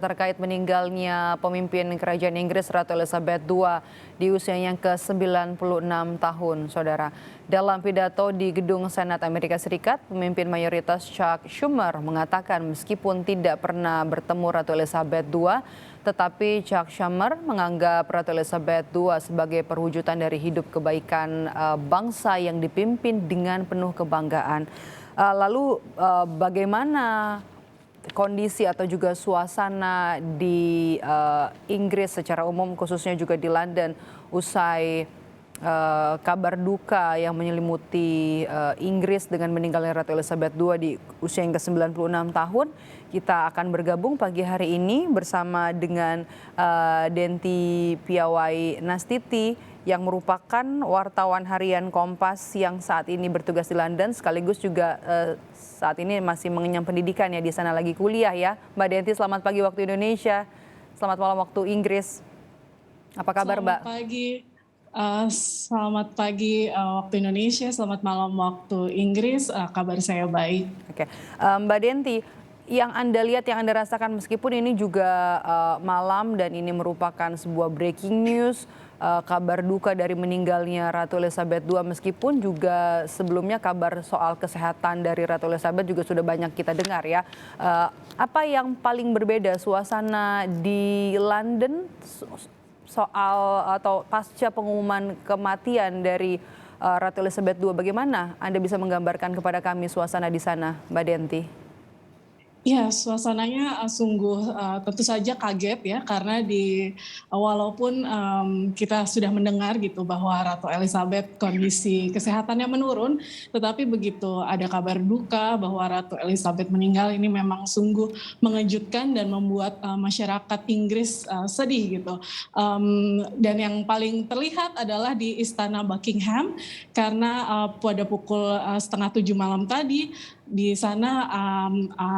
Terkait meninggalnya pemimpin kerajaan Inggris Ratu Elizabeth II di usia yang ke-96 tahun, Saudara. Dalam pidato di Gedung Senat Amerika Serikat, pemimpin mayoritas Chuck Schumer mengatakan meskipun tidak pernah bertemu Ratu Elizabeth II, tetapi Chuck Schumer menganggap Ratu Elizabeth II sebagai perwujudan dari hidup kebaikan bangsa yang dipimpin dengan penuh kebanggaan. Bagaimana kondisi atau juga suasana di Inggris secara umum, khususnya juga di London, usai kabar duka yang menyelimuti Inggris dengan meninggalnya Ratu Elizabeth II di usia yang ke-96 tahun. Kita akan bergabung pagi hari ini bersama dengan Denti Piawai Nastiti yang merupakan wartawan harian Kompas yang saat ini bertugas di London, sekaligus juga saat ini masih mengenyam pendidikan ya, di sana lagi kuliah ya. Mbak Denti, selamat pagi waktu Indonesia, selamat malam waktu Inggris. Apa kabar, Mbak? Selamat pagi waktu Indonesia, selamat malam waktu Inggris. Kabar saya baik. Oke, Mbak Denti, yang Anda lihat, yang Anda rasakan meskipun ini juga malam dan ini merupakan sebuah breaking news, kabar duka dari meninggalnya Ratu Elizabeth II, meskipun juga sebelumnya kabar soal kesehatan dari Ratu Elizabeth juga sudah banyak kita dengar ya. Apa yang paling berbeda suasana di London soal atau pasca pengumuman kematian dari Ratu Elizabeth II? Bagaimana Anda bisa menggambarkan kepada kami suasana di sana, Mbak Denti? Ya, suasananya sungguh tentu saja kaget ya, karena walaupun kita sudah mendengar gitu bahwa Ratu Elizabeth kondisi kesehatannya menurun, tetapi begitu ada kabar duka bahwa Ratu Elizabeth meninggal, ini memang sungguh mengejutkan dan membuat masyarakat Inggris sedih gitu. Dan yang paling terlihat adalah di Istana Buckingham, karena pada pukul 6:30 malam tadi di sana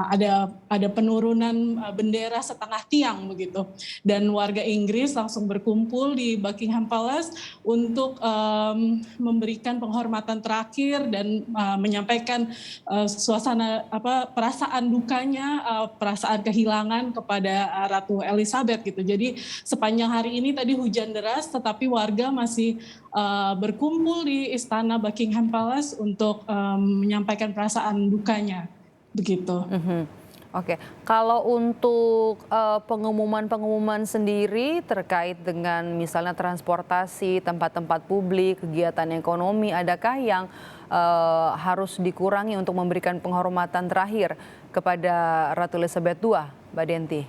ada penurunan bendera setengah tiang begitu, dan warga Inggris langsung berkumpul di Buckingham Palace untuk memberikan penghormatan terakhir dan menyampaikan suasana perasaan dukanya, perasaan kehilangan kepada Ratu Elizabeth gitu. Jadi sepanjang hari ini tadi hujan deras, tetapi warga masih berkumpul di Istana Buckingham Palace untuk menyampaikan perasaan dukanya, begitu. Oke, kalau untuk pengumuman sendiri terkait dengan misalnya transportasi, tempat-tempat publik, kegiatan ekonomi, adakah yang harus dikurangi untuk memberikan penghormatan terakhir kepada Ratu Elizabeth II, Mbak Denti?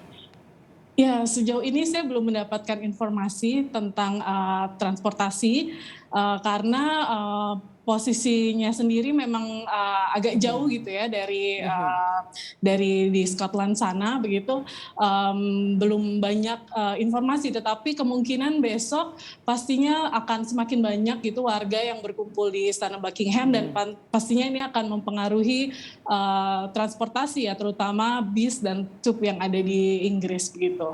Ya, sejauh ini saya belum mendapatkan informasi tentang transportasi, karena posisinya sendiri memang agak jauh gitu ya dari di Scotland sana begitu. Belum banyak informasi, tetapi kemungkinan besok pastinya akan semakin banyak gitu warga yang berkumpul di Istana Buckingham, dan pastinya ini akan mempengaruhi transportasi ya, terutama bis dan tube yang ada di Inggris begitu.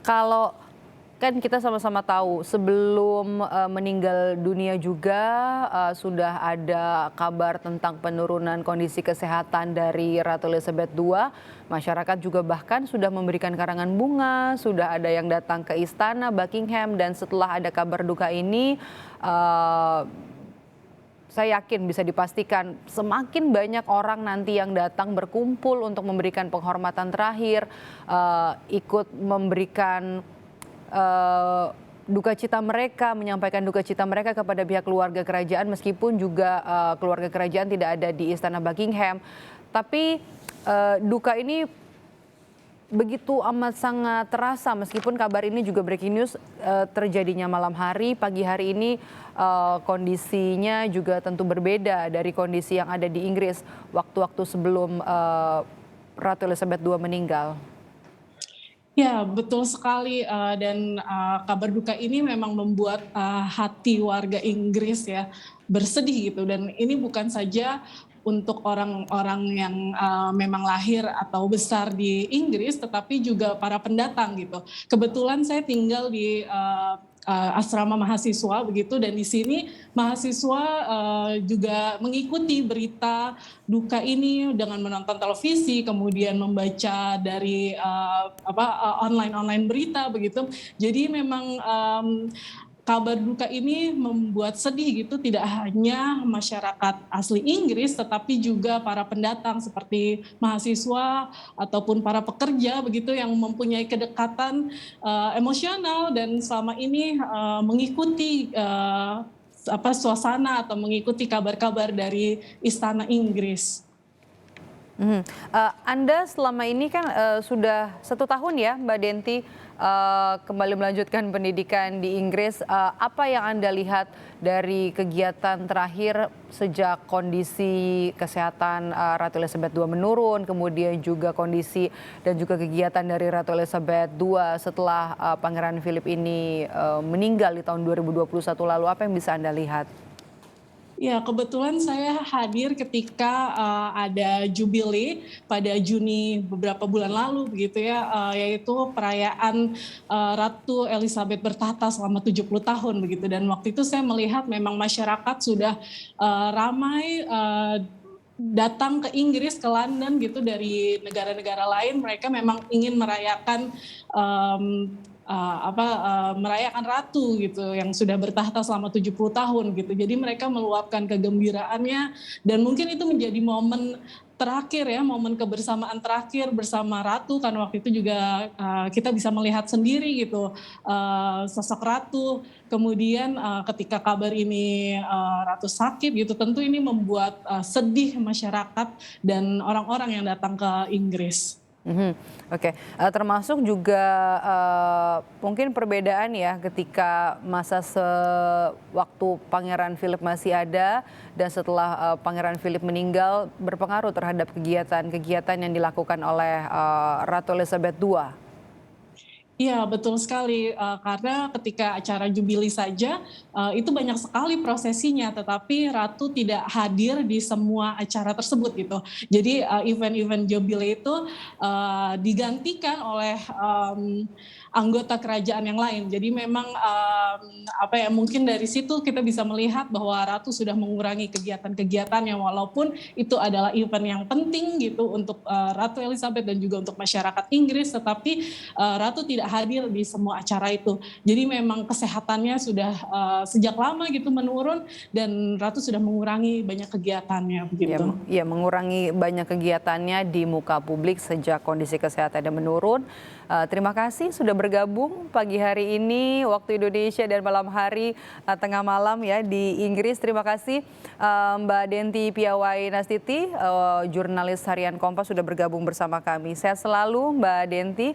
Kalau kan kita sama-sama tahu sebelum meninggal dunia juga sudah ada kabar tentang penurunan kondisi kesehatan dari Ratu Elizabeth II. Masyarakat juga bahkan sudah memberikan karangan bunga, sudah ada yang datang ke Istana Buckingham, dan setelah ada kabar duka ini saya yakin bisa dipastikan semakin banyak orang nanti yang datang berkumpul untuk memberikan penghormatan terakhir, ikut memberikan duka cita mereka, menyampaikan duka cita mereka kepada pihak keluarga kerajaan, meskipun juga keluarga kerajaan tidak ada di Istana Buckingham. Tapi duka ini begitu amat sangat terasa, meskipun kabar ini juga breaking news terjadinya malam hari. Pagi hari ini kondisinya juga tentu berbeda dari kondisi yang ada di Inggris waktu-waktu sebelum Ratu Elizabeth II meninggal. Ya, betul sekali, dan kabar duka ini memang membuat hati warga Inggris ya bersedih gitu, dan ini bukan saja untuk orang-orang yang memang lahir atau besar di Inggris, tetapi juga para pendatang gitu. Kebetulan saya tinggal di asrama mahasiswa begitu, dan di sini mahasiswa juga mengikuti berita duka ini dengan menonton televisi, kemudian membaca dari online berita begitu. Jadi memang kabar duka ini membuat sedih gitu, tidak hanya masyarakat asli Inggris tetapi juga para pendatang seperti mahasiswa ataupun para pekerja begitu yang mempunyai kedekatan emosional dan selama ini mengikuti suasana atau mengikuti kabar-kabar dari istana Inggris. Anda selama ini kan sudah 1 tahun ya Mbak Denti kembali melanjutkan pendidikan di Inggris. Apa yang Anda lihat dari kegiatan terakhir sejak kondisi kesehatan Ratu Elizabeth II menurun, kemudian juga kondisi dan juga kegiatan dari Ratu Elizabeth II setelah Pangeran Philip ini meninggal di tahun 2021 lalu, apa yang bisa Anda lihat? Ya, kebetulan saya hadir ketika ada jubilee pada Juni beberapa bulan lalu begitu ya, yaitu perayaan Ratu Elizabeth bertahta selama 70 tahun begitu, dan waktu itu saya melihat memang masyarakat sudah ramai datang ke Inggris, ke London gitu dari negara-negara lain. Mereka memang ingin merayakan merayakan ratu gitu yang sudah bertahta selama 70 tahun gitu. Jadi mereka meluapkan kegembiraannya, dan mungkin itu menjadi momen terakhir ya, momen kebersamaan terakhir bersama ratu, karena waktu itu juga kita bisa melihat sendiri gitu sosok ratu. Kemudian ketika kabar ini ratu sakit gitu, tentu ini membuat sedih masyarakat dan orang-orang yang datang ke Inggris. Oke. Termasuk juga mungkin perbedaan ya ketika masa sewaktu Pangeran Philip masih ada dan setelah Pangeran Philip meninggal berpengaruh terhadap kegiatan-kegiatan yang dilakukan oleh Ratu Elizabeth II. Iya, betul sekali, karena ketika acara jubilee saja, itu banyak sekali prosesinya, tetapi ratu tidak hadir di semua acara tersebut gitu. Jadi, event-event jubilee itu digantikan oleh anggota kerajaan yang lain. Jadi memang mungkin dari situ kita bisa melihat bahwa ratu sudah mengurangi kegiatan-kegiatannya, walaupun itu adalah event yang penting gitu untuk Ratu Elizabeth dan juga untuk masyarakat Inggris, tetapi ratu tidak hadir di semua acara itu. Jadi memang kesehatannya sudah sejak lama gitu menurun, dan ratu sudah mengurangi banyak kegiatannya begitu. Ya, mengurangi banyak kegiatannya di muka publik sejak kondisi kesehatannya menurun. Terima kasih sudah bergabung pagi hari ini waktu Indonesia dan malam hari tengah malam ya di Inggris. Terima kasih Mbak Denti Piawai Nastiti, jurnalis harian Kompas sudah bergabung bersama kami. Sehat selalu Mbak Denti.